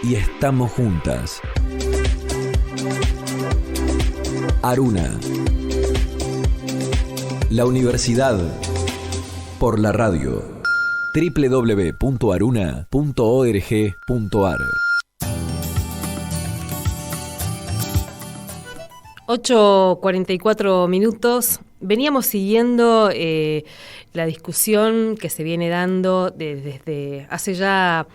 y estamos juntas. Aruna. La universidad por la radio. www.aruna.org.ar 8:44. Veníamos siguiendo la discusión que se viene dando desde hace ya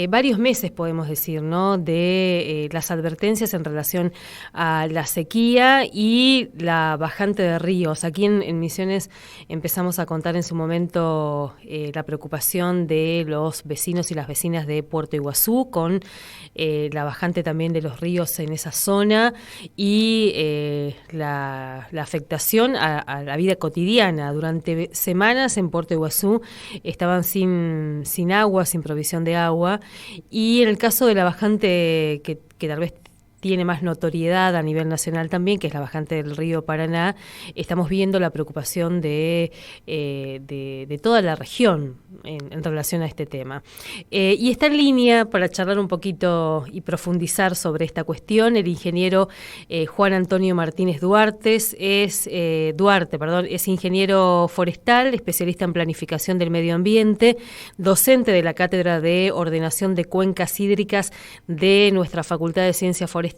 varios meses, podemos decir, ¿no? De las advertencias en relación a la sequía y la bajante de ríos. Aquí en Misiones empezamos a contar en su momento la preocupación de los vecinos y las vecinas de Puerto Iguazú con la bajante también de los ríos en esa zona y la afectación a la vida cotidiana. Durante semanas en Puerto Iguazú estaban sin agua, sin provisión de agua, y en el caso de la bajante que tal vez tiene más notoriedad a nivel nacional también, que es la bajante del río Paraná, estamos viendo la preocupación de toda la región en relación a este tema. Y está en línea para charlar un poquito y profundizar sobre esta cuestión el ingeniero Juan Antonio Martínez Duarte, es ingeniero forestal, especialista en planificación del medio ambiente, docente de la Cátedra de Ordenación de Cuencas Hídricas de nuestra Facultad de Ciencias Forestales.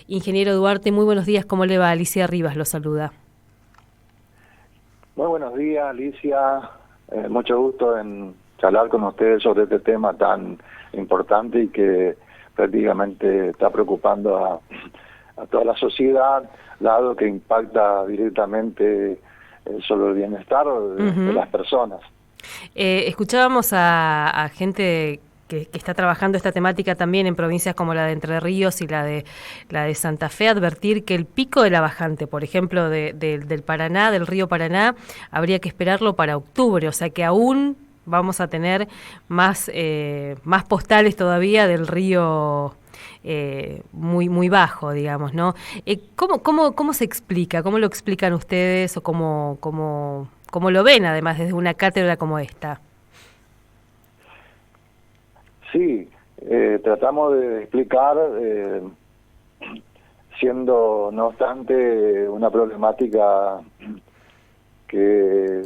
Ingeniero Duarte, muy buenos días, ¿cómo le va? Alicia Rivas lo saluda. Muy buenos días, Alicia. Mucho gusto en charlar con ustedes sobre este tema tan importante y que prácticamente está preocupando a toda la sociedad, dado que impacta directamente sobre el bienestar de las personas. Escuchábamos a gente que está trabajando esta temática también en provincias como la de Entre Ríos y la de Santa Fe, advertir que el pico de la bajante, por ejemplo, del Paraná, del río Paraná, habría que esperarlo para octubre, o sea que aún vamos a tener más postales todavía del río muy bajo, digamos, ¿no? ¿Cómo se explica? ¿Cómo lo explican ustedes o cómo lo ven, además, desde una cátedra como esta? Sí, tratamos de explicar, siendo no obstante una problemática que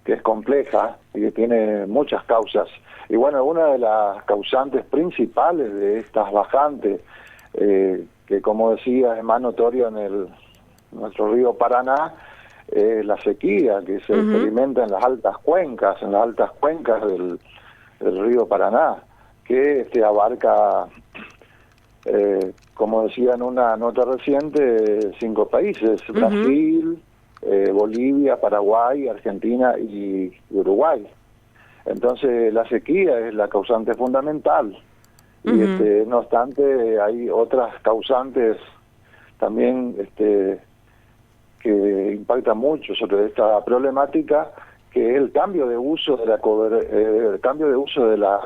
es compleja y que tiene muchas causas. Y bueno, una de las causantes principales de estas bajantes, que como decía es más notorio en nuestro río Paraná, la sequía que se experimenta en las altas cuencas del río Paraná, que abarca, como decía en una nota reciente, 5 países: Brasil, Bolivia, Paraguay, Argentina y Uruguay. Entonces la sequía es la causante fundamental. Y no obstante hay otras causantes también que impactan mucho sobre esta problemática, que es el cambio de uso de la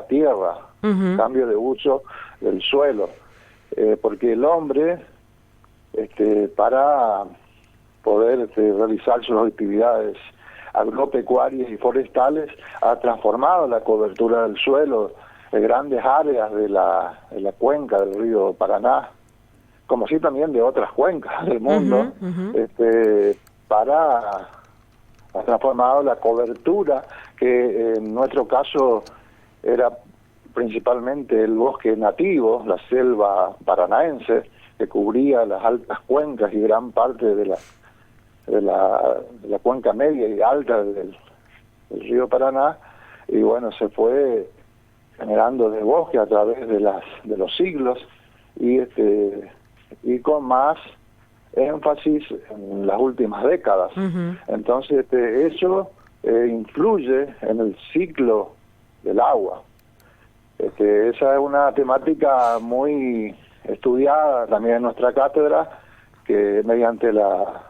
tierra, cambio de uso del suelo, porque el hombre, para poder realizar sus actividades agropecuarias y forestales, ha transformado la cobertura del suelo de grandes áreas de la cuenca del río Paraná, como así también de otras cuencas del mundo, ha transformado la cobertura, que en nuestro caso era principalmente el bosque nativo, la selva paranaense, que cubría las altas cuencas y gran parte de la cuenca media y alta del río Paraná, y bueno, se fue generando de bosque a través de los siglos, y con más énfasis en las últimas décadas. Entonces eso influye en el ciclo del agua. Esa es una temática muy estudiada también en nuestra cátedra, que mediante la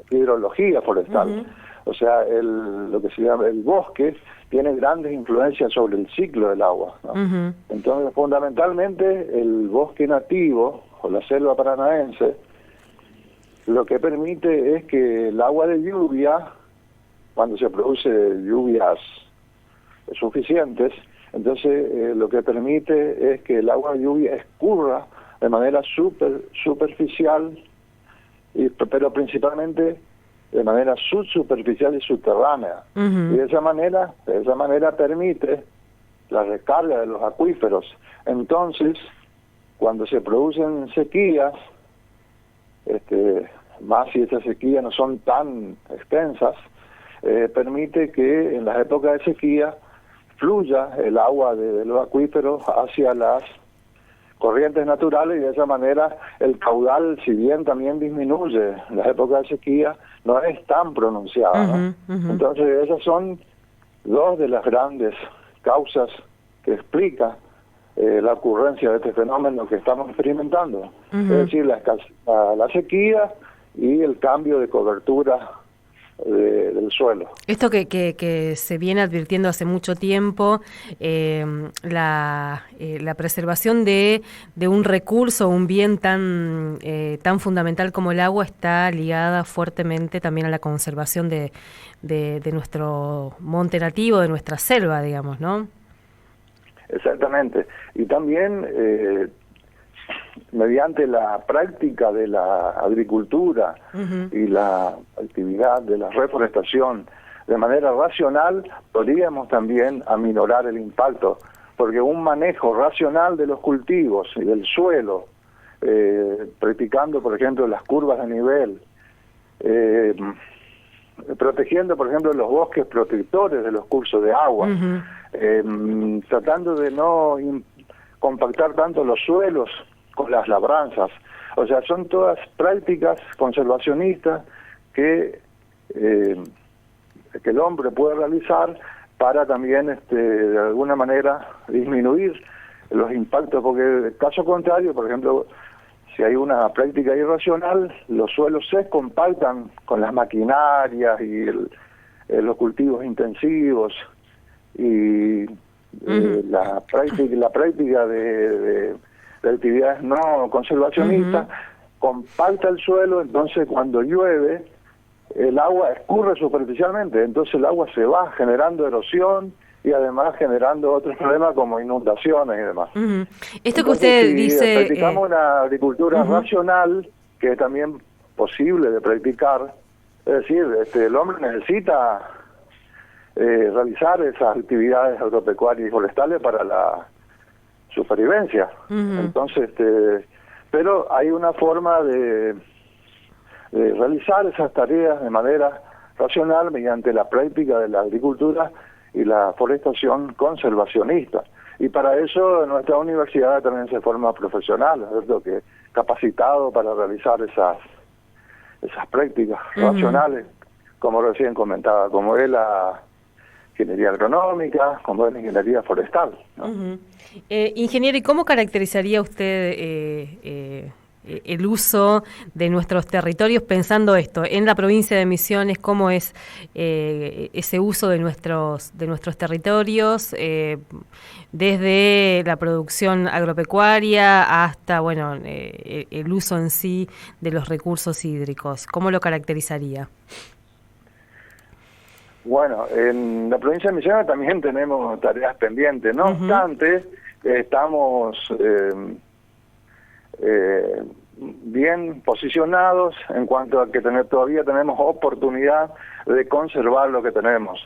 hidrología forestal, o sea, lo que se llama el bosque, tiene grandes influencias sobre el ciclo del agua, ¿no? Entonces, fundamentalmente, el bosque nativo o la selva paranaense lo que permite es que el agua de lluvia, cuando se produce lluvias suficientes, Entonces, lo que permite es que el agua de lluvia escurra de manera superficial, pero principalmente de manera subsuperficial y subterránea. Y de esa manera permite la recarga de los acuíferos. Entonces, cuando se producen sequías, más si esas sequías no son tan extensas, permite que en las épocas de sequía fluya el agua de los acuíferos hacia las corrientes naturales, y de esa manera el caudal, si bien también disminuye en las épocas de sequía, no es tan pronunciado, ¿no? Entonces esas son dos de las grandes causas que explica la ocurrencia de este fenómeno que estamos experimentando, es decir, la sequía y el cambio de cobertura del suelo. Esto que se viene advirtiendo hace mucho tiempo, la preservación de un recurso, un bien tan fundamental como el agua, está ligada fuertemente también a la conservación de nuestro monte nativo, de nuestra selva, digamos, ¿no? Exactamente. Y también mediante la práctica de la agricultura y la actividad de la reforestación de manera racional, podríamos también aminorar el impacto, porque un manejo racional de los cultivos y del suelo, practicando, por ejemplo, las curvas de nivel, protegiendo, por ejemplo, los bosques protectores de los cursos de agua, tratando de no compactar tanto los suelos con las labranzas. O sea, son todas prácticas conservacionistas que el hombre puede realizar para también, de alguna manera, disminuir los impactos, porque caso contrario, por ejemplo, si hay una práctica irracional, los suelos se compactan con las maquinarias y los cultivos intensivos, y la práctica de actividades no conservacionistas compacta el suelo. Entonces cuando llueve el agua escurre superficialmente, entonces el agua se va generando erosión y además generando otros problemas como inundaciones y demás. Esto entonces, que usted si dice... practicamos una agricultura racional, que es también posible de practicar, es decir, el hombre necesita realizar esas actividades agropecuarias y forestales para la supervivencia. Entonces, pero hay una forma de realizar esas tareas de manera racional mediante la práctica de la agricultura y la forestación conservacionista. Y para eso en nuestra universidad también se forma profesional, ¿cierto?, que capacitado para realizar esas prácticas racionales, como recién comentaba, como es la ingeniería agronómica, como es la ingeniería forestal, ¿no? Ingeniero, ¿y cómo caracterizaría usted el uso de nuestros territorios, pensando esto, en la provincia de Misiones, cómo es ese uso de nuestros territorios, desde la producción agropecuaria hasta, bueno, el uso en sí de los recursos hídricos? ¿Cómo lo caracterizaría? Bueno, en la provincia de Misiones también tenemos tareas pendientes. No obstante, estamos bien posicionados en cuanto a que todavía tenemos oportunidad de conservar lo que tenemos.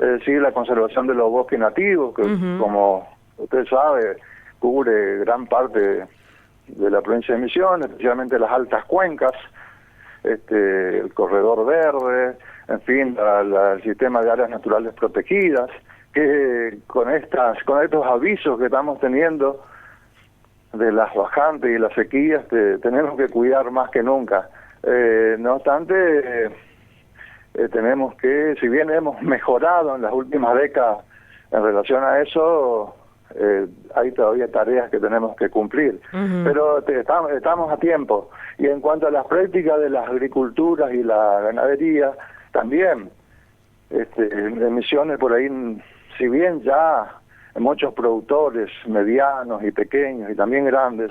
Es decir, la conservación de los bosques nativos, que como usted sabe, cubre gran parte de la provincia de Misiones, especialmente las altas cuencas, el corredor verde, en fin, el sistema de áreas naturales protegidas, que con estos avisos que estamos teniendo de las bajantes y las sequías, tenemos que cuidar más que nunca. No obstante, tenemos que, si bien hemos mejorado en las últimas décadas en relación a eso, hay todavía tareas que tenemos que cumplir, pero estamos a tiempo. Y en cuanto a las prácticas de las agriculturas y la ganadería, también en Misiones por ahí, si bien ya muchos productores medianos y pequeños y también grandes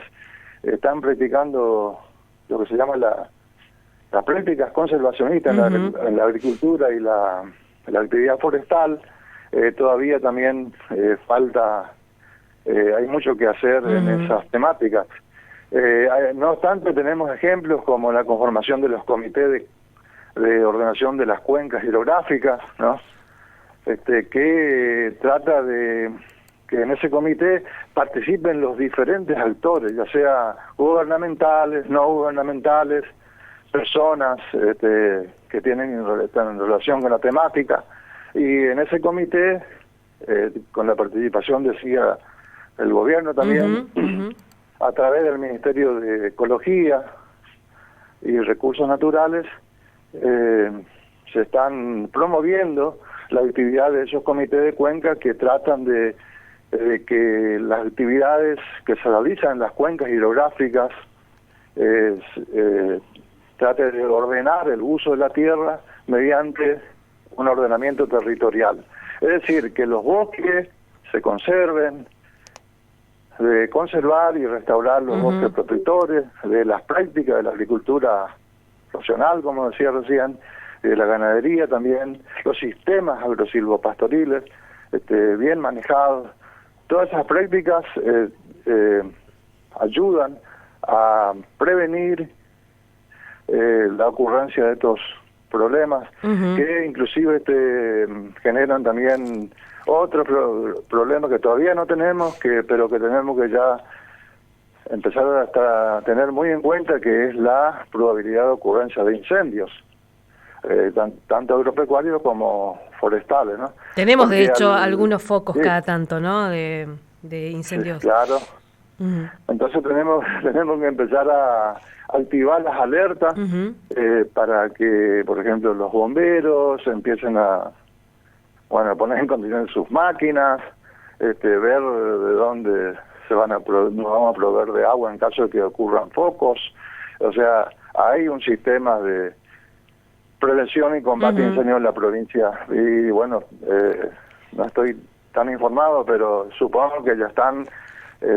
están practicando lo que se llama las prácticas conservacionistas en la agricultura y la actividad forestal, todavía también falta, hay mucho que hacer en esas temáticas. No obstante, tenemos ejemplos como la conformación de los comités de ordenación de las cuencas hidrográficas, ¿no? Que trata de que en ese comité participen los diferentes actores, ya sea gubernamentales, no gubernamentales, personas que están en relación con la temática, y en ese comité, con la participación, decía, el gobierno también, a través del Ministerio de Ecología y Recursos Naturales, se están promoviendo la actividad de esos comités de cuenca que tratan de que las actividades que se realizan en las cuencas hidrográficas trate de ordenar el uso de la tierra mediante un ordenamiento territorial. Es decir, que los bosques se conserven, de conservar y restaurar los bosques protectores, de las prácticas de la agricultura racional, como decía recién, de la ganadería también, los sistemas agrosilvopastoriles bien manejados. Todas esas prácticas ayudan a prevenir la ocurrencia de estos problemas, que inclusive generan también otros problemas que todavía no tenemos, pero que tenemos que ya empezar a tener muy en cuenta, que es la probabilidad de ocurrencia de incendios, tanto agropecuarios como forestales, ¿no? Tenemos, porque de hecho, algunos focos cada tanto, ¿no?, de incendios. Sí, claro. Entonces tenemos que empezar a activar las alertas para que, por ejemplo, los bomberos empiecen a poner en condiciones sus máquinas, ver de dónde nos vamos a proveer de agua en caso de que ocurran focos. O sea, hay un sistema de prevención y combate de incendios en la provincia, y bueno, no estoy tan informado, pero supongo que ya están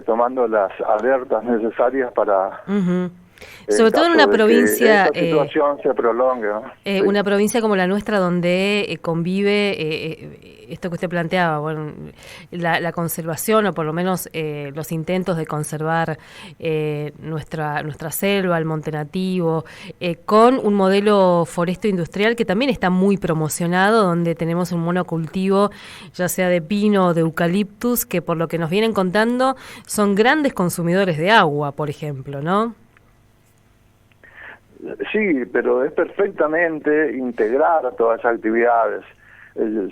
tomando las alertas necesarias para sobre todo en una provincia que esta situación se prolongue, ¿no? Sí. Una provincia como la nuestra, donde convive esto que usted planteaba, bueno, la conservación, o por lo menos los intentos de conservar nuestra selva, el monte nativo, con un modelo foresto industrial que también está muy promocionado, donde tenemos un monocultivo, ya sea de pino o de eucaliptus, que por lo que nos vienen contando son grandes consumidores de agua, por ejemplo, ¿no? Sí, pero es perfectamente integrar todas esas actividades,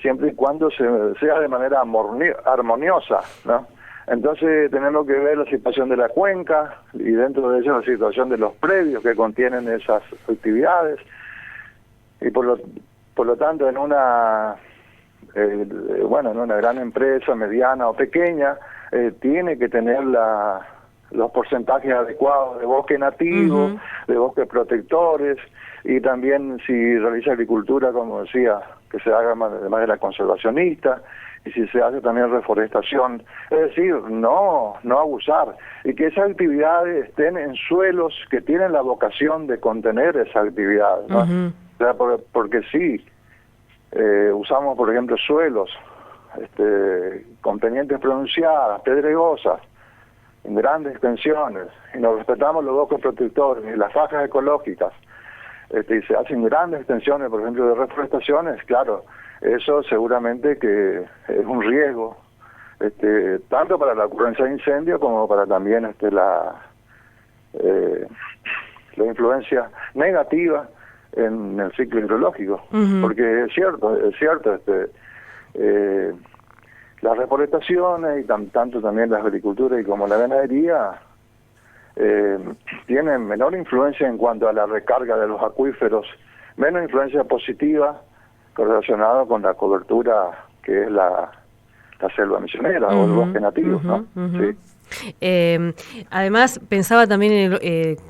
siempre y cuando sea de manera armoniosa, ¿no? Entonces tenemos que ver la situación de la cuenca, y dentro de ella la situación de los predios que contienen esas actividades, y por lo tanto en una gran empresa, mediana o pequeña, tiene que tener los porcentajes adecuados de bosque nativo, de bosques protectores, y también si realiza agricultura, como decía, que se haga de manera conservacionista, y si se hace también reforestación, es decir, no abusar, y que esas actividades estén en suelos que tienen la vocación de contener esas actividades, ¿no? O sea, porque sí, usamos, por ejemplo, suelos con pendientes pronunciadas, pedregosas, en grandes extensiones, y nos respetamos los bosques protectores y las fajas ecológicas, y se hacen grandes extensiones, por ejemplo, de reforestaciones, claro, eso seguramente que es un riesgo, tanto para la ocurrencia de incendios como para también la influencia negativa en el ciclo hidrológico, porque es cierto, las reforestaciones y tanto también la agricultura y como la ganadería tienen menor influencia en cuanto a la recarga de los acuíferos, menos influencia positiva correlacionada con la cobertura que es la selva misionera o el bosque nativo, ¿no? Sí. Además, pensaba también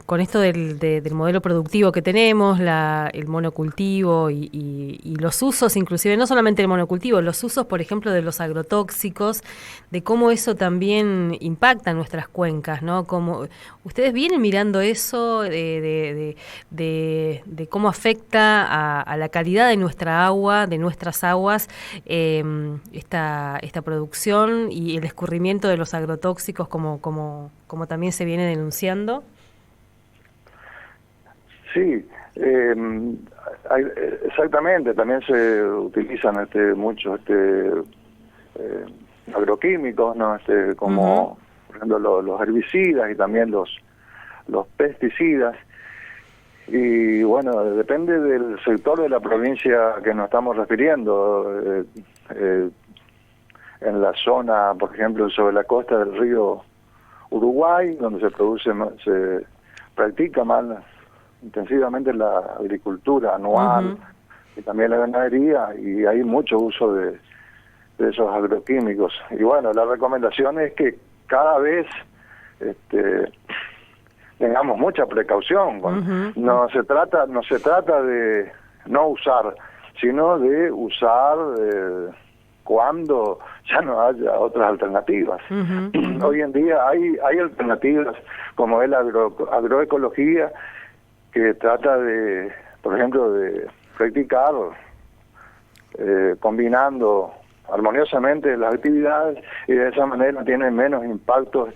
con esto del modelo productivo que tenemos, el monocultivo y los usos, inclusive no solamente el monocultivo, los usos, por ejemplo, de los agrotóxicos, de cómo eso también impacta en nuestras cuencas, ¿no? Como ustedes vienen mirando eso, de cómo afecta a la calidad de nuestra agua, de nuestras aguas, esta producción y el escurrimiento de los agrotóxicos, como también se viene denunciando. Sí, exactamente, también se utilizan muchos agroquímicos, ¿no? Como por ejemplo los herbicidas y también los pesticidas. Y bueno, depende del sector de la provincia que nos estamos refiriendo. En la zona, por ejemplo, sobre la costa del río Uruguay, donde se practica más intensivamente la agricultura anual y también la ganadería, y hay mucho uso de esos agroquímicos. Y bueno, la recomendación es que cada vez tengamos mucha precaución. No se trata de no usar, sino de usar cuando ya no haya otras alternativas. Hoy en día hay alternativas como es la agroecología, que trata de, por ejemplo, de practicar combinando armoniosamente las actividades, y de esa manera tienen menos impacto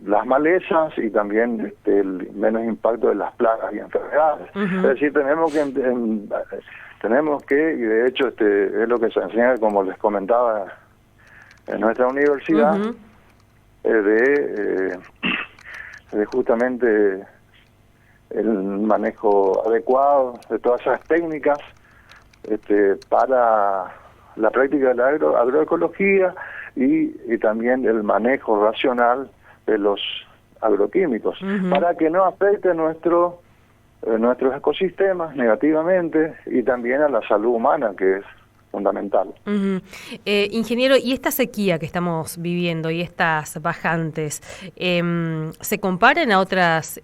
las malezas y también el menos impacto de las plagas y enfermedades. Es decir, tenemos que, y de hecho es lo que se enseña, como les comentaba, en nuestra universidad, de justamente el manejo adecuado de todas esas técnicas para la práctica de la agroecología y también el manejo racional de los agroquímicos, para que no afecte nuestros ecosistemas negativamente, y también a la salud humana, que es fundamental. Ingeniero, ¿y esta sequía que estamos viviendo y estas bajantes se comparan a otros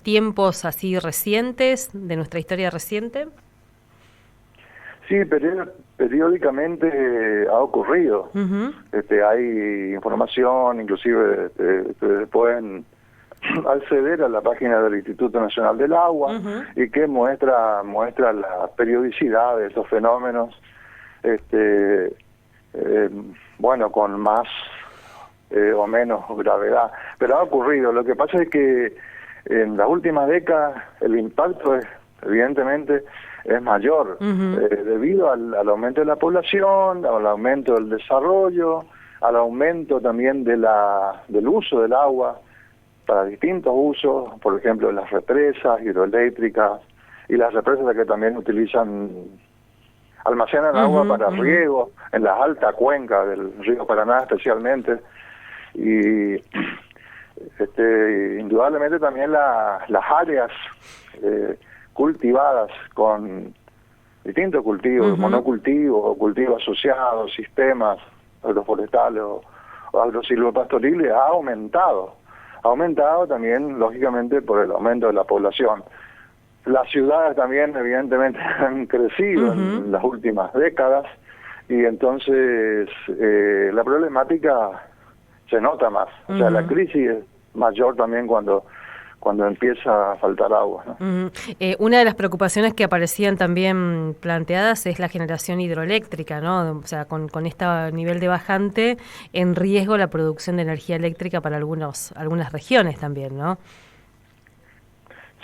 tiempos así recientes de nuestra historia reciente? Sí, periódicamente ha ocurrido. Hay información, inclusive pueden acceder a la página del Instituto Nacional del Agua, y que muestra la periodicidad de estos fenómenos, bueno, con más o menos gravedad, pero ha ocurrido. Lo que pasa es que en las últimas décadas el impacto evidentemente es mayor, debido al aumento de la población, al aumento del desarrollo, al aumento también del uso del agua para distintos usos, por ejemplo las represas hidroeléctricas, y las represas que también almacenan agua para riego en las altas cuencas del río Paraná especialmente, y indudablemente también las áreas cultivadas con distintos cultivos, monocultivos, cultivos asociados, sistemas agroforestales o agrosilvopastoriles, ha aumentado también, lógicamente, por el aumento de la población. Las ciudades también, evidentemente, han crecido en las últimas décadas, y entonces la problemática se nota más. O sea, la crisis es mayor también cuando empieza a faltar agua, ¿no? Una de las preocupaciones que aparecían también planteadas es la generación hidroeléctrica, ¿no? O sea, con este nivel de bajante, en riesgo la producción de energía eléctrica para algunas regiones también, ¿no?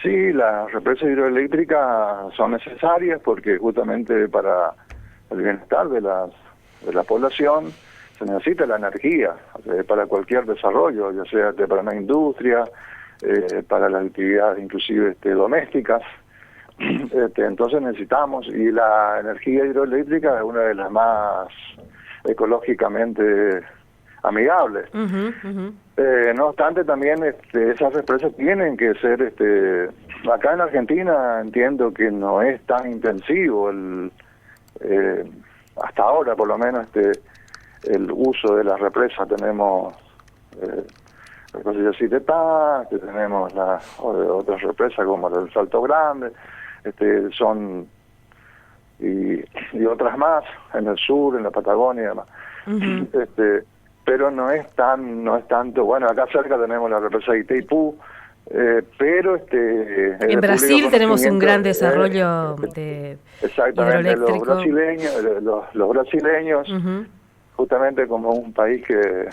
Sí, las represas hidroeléctricas son necesarias porque justamente para el bienestar de la población se necesita la energía, o sea, para cualquier desarrollo, ya sea para una industria, para las actividades inclusive domésticas. Entonces necesitamos, y la energía hidroeléctrica es una de las más ecológicamente amigables. No obstante, también esas represas tienen que ser, acá en Argentina entiendo que no es tan intensivo hasta ahora por lo menos el uso de las represas. Tenemos la Cosilla Citetá, que tenemos otras represas como el Salto Grande, son y otras más en el sur, en la Patagonia y demás. Pero no es tanto. Bueno, acá cerca tenemos la represa de Itaipú, pero en Brasil tenemos un gran desarrollo de exactamente, hidroeléctrico. los brasileños, justamente como un país que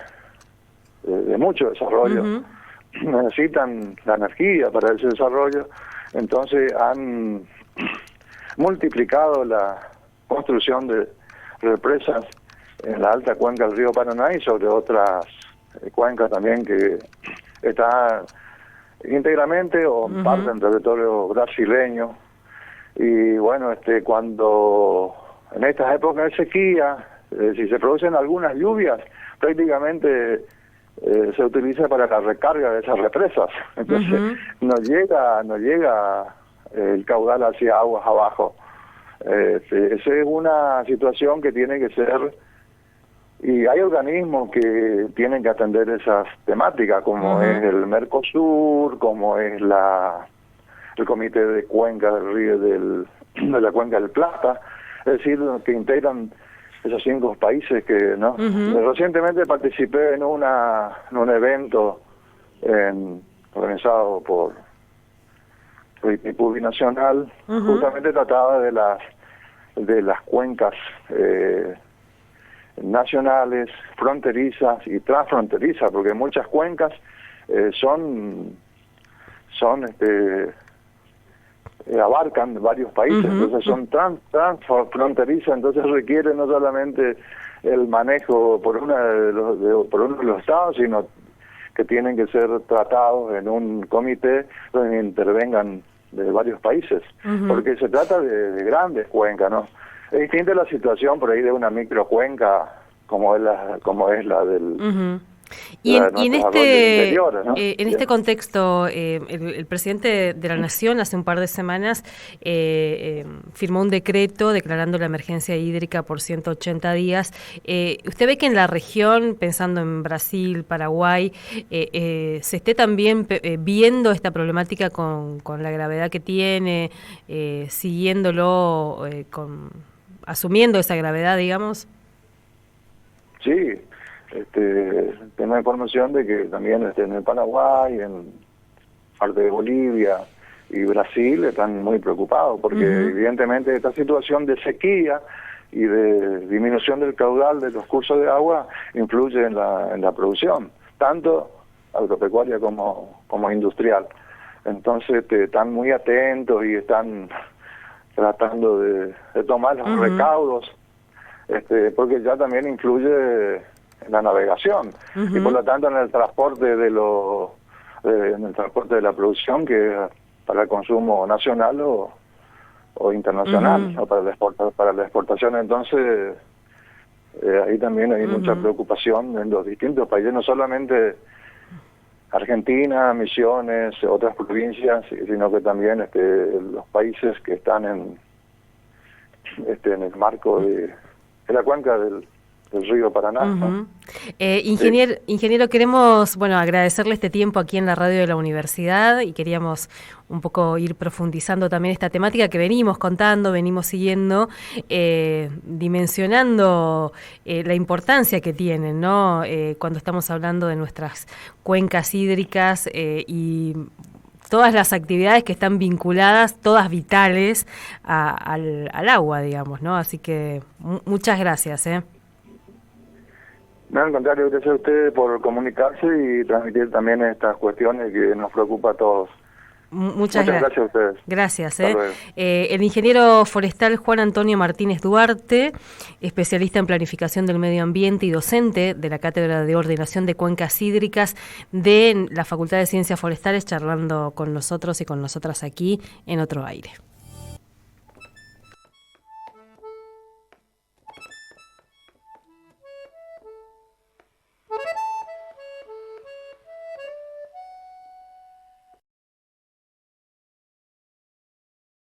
de mucho desarrollo, necesitan la energía para ese desarrollo, entonces han multiplicado la construcción de represas en la alta cuenca del río Paraná y sobre otras cuencas también que están íntegramente o en parte en territorio brasileño. Y bueno, cuando en estas épocas de sequía, si se producen algunas lluvias, prácticamente se utiliza para la recarga de esas represas. Entonces no llega el caudal hacia aguas abajo. Esa es una situación que tiene que ser, y hay organismos que tienen que atender esas temáticas, como es el Mercosur, como es el Comité de Cuenca del Río de la Cuenca del Plata, es decir, que integran esos 5 países que no. Recientemente participé en un evento organizado por Itaipú Binacional, justamente trataba de las cuencas nacionales, fronterizas y transfronterizas, porque muchas cuencas abarcan varios países, entonces son transfronterizas, entonces requiere no solamente el manejo por uno de los estados, sino que tienen que ser tratados en un comité donde intervengan de varios países, porque se trata de grandes cuencas, ¿no? Es distinta la situación por ahí de una microcuenca como es la del y en ¿no? En este contexto, el presidente de la Nación hace un par de semanas firmó un decreto declarando la emergencia hídrica por 180 días. ¿Usted ve que en la región, pensando en Brasil, Paraguay, se esté también viendo esta problemática con la gravedad que tiene, siguiéndolo, asumiendo esa gravedad, digamos? Sí. Tengo información de que también en el Paraguay, en parte de Bolivia y Brasil están muy preocupados porque evidentemente esta situación de sequía y de disminución del caudal de los cursos de agua influye en la producción, tanto agropecuaria como industrial. Entonces están muy atentos y están tratando de tomar los recaudos, porque ya también influye en la navegación y por lo tanto en el transporte en el transporte de la producción, que para el consumo nacional o internacional, o para la exportación. Entonces ahí también hay mucha preocupación en los distintos países, no solamente Argentina, Misiones, otras provincias, sino que también los países que están en el marco de la cuenca del río Paraná. ¿no? Ingeniero, queremos agradecerle este tiempo aquí en la radio de la universidad y queríamos un poco ir profundizando también esta temática que venimos contando, venimos siguiendo, dimensionando la importancia que tienen, ¿no? Cuando estamos hablando de nuestras cuencas hídricas y todas las actividades que están vinculadas, todas vitales al agua, digamos, ¿no? Así que muchas gracias, No, al contrario, gracias a ustedes por comunicarse y transmitir también estas cuestiones que nos preocupa a todos. Muchas gracias a ustedes. Gracias. El ingeniero forestal Juan Antonio Martínez Duarte, especialista en planificación del medio ambiente y docente de la Cátedra de Ordenación de Cuencas Hídricas de la Facultad de Ciencias Forestales, charlando con nosotros y con nosotras aquí en Otro Aire.